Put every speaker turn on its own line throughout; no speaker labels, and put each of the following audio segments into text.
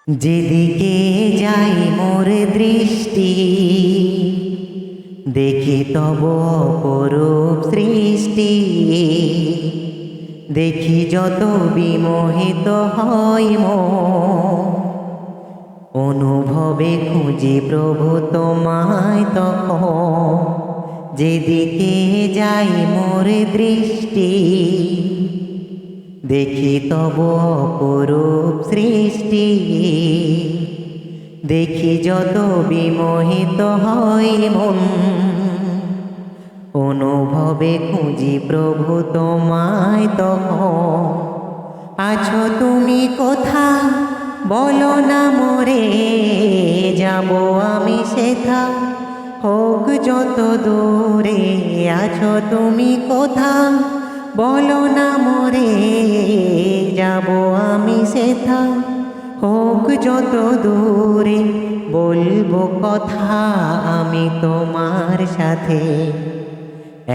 যেদিকে যাই মোর দৃষ্টি, দেখি তব অপরূপ সৃষ্টি। দেখি যত বিমোহিত হয় মন, অনুভবে খুঁজি প্রভু তোমায় তখন। যেদিকে যাই মোর দৃষ্টি, দেখি তব অপরূপ সৃষ্টি। দেখি যত বিমোহিত হয় মন, অনুভবে খুঁজি প্রভু তোমায় তখন। আছো তুমি কোথা বলো না মোরে, যাব আমি সেথা হোক যত দূরে। আছো তুমি কোথা বলো না মোরে, যাব আমি সেথা হোক যত দূরে। বলবো কথা আমি তোমার সাথে,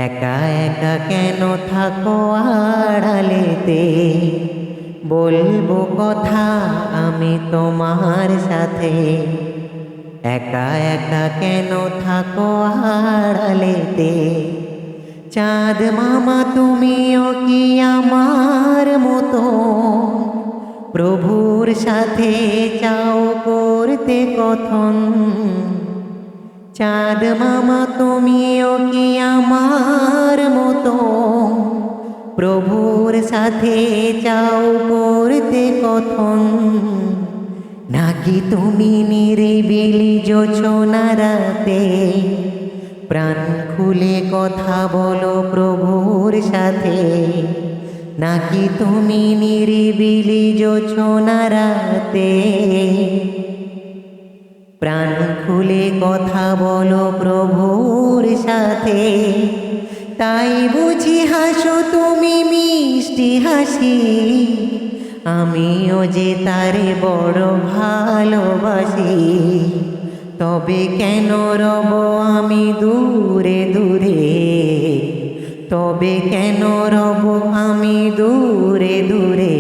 একা একা কেন থাকো আড়ালেতে। বলবো কথা আমি তোমার সাথে, একা একা কেন থাকো আড়ালেতে। চাঁদ মামা তুমিও কি আমার মতো, প্রভুর সাথে চাও করতে কথন। চাঁদ মামা তুমিও কি আমার মতো, প্রভুর সাথে চাও করতে কথন। নাকি তুমি নিরিবিলি জোছনা রাতে, প্রাণ খুলে কথা বলো প্রভুর সাথে। নাকি তুমি নিরিবিলি জোছনা রাতে, প্রাণ খুলে কথা বলো প্রভুর সাথে। তাই বুঝি হাসো তুমি মিষ্টি হাসি, আমিও যে তারে বড় ভালোবাসি। তবে কেন রব আমি দূরে দূরে, তবে কেন রব আমি দূরে দূরে।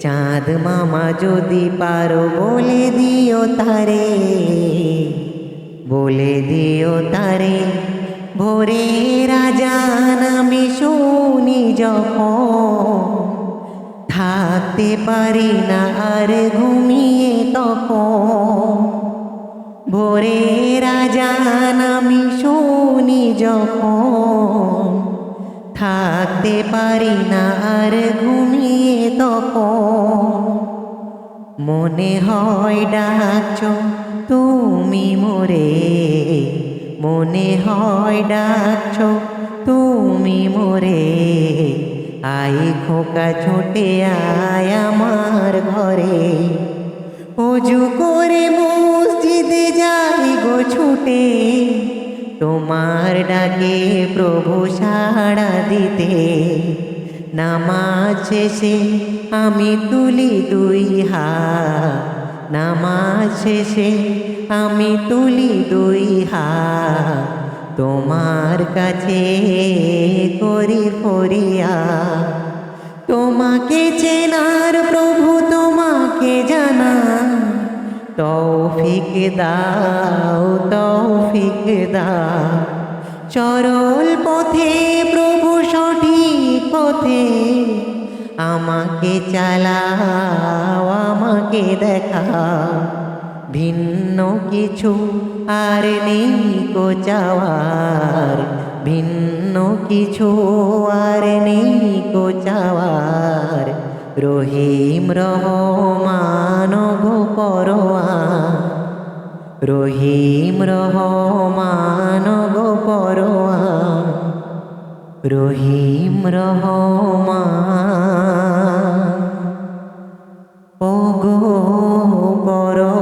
চাঁদ মামা যদি পারো বলে দিও তারে, বলে দিও তারে। ভোরে রাজান আমি শুনি যখন, থাকতে পারি না আর ঘুমিয়ে তখন। ভোরে রাজান আমি শুনি যখন, থাকতে পারি না আর ঘুমিয়ে তখন। মনে হয় ডাকছো তুমি মোরে, মনে হয় ডাকছো তুমি মোরে। আই খোকা ছোটে আয় আমার ঘরে, অজু করে মসজিদে যাই গো ছুটে। তোমার ডাকে প্রভু সাড়া দিতে, নামাজ শেষে আমি তুলি দুই হাত। নামাজ শেষে আমি তুলি দুই হাত, তোমার কাছে করি ফরিয়াদ। তোমাকে চেনার প্রভু তোমাকে জানা, তৌফিক দাও তৌফিক দাও। সরল পথে প্রভু সঠিক পথে, আমাকে চালাও আমাকে দেখাও। ভিন্ন কিছু আর নেই কো চাওয়ার, ভিন্ন কিছু আর নেই কো চাওয়ার। রহিম রহমান গো পরোয়ার, রহিম রহমান গো পরোয়ার। রহিম রহমান ও গো পরোয়ার।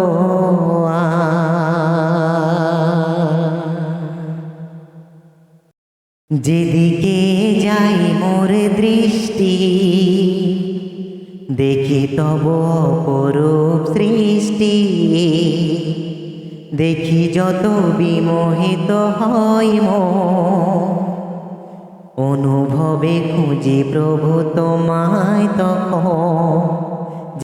যেদিকে যাই মোর দৃষ্টি, দেখি তব অপরূপ সৃষ্টি। দেখি যত বিমোহিত হয় মন, অনুভবে খুঁজি প্রভু তোমায় তখন।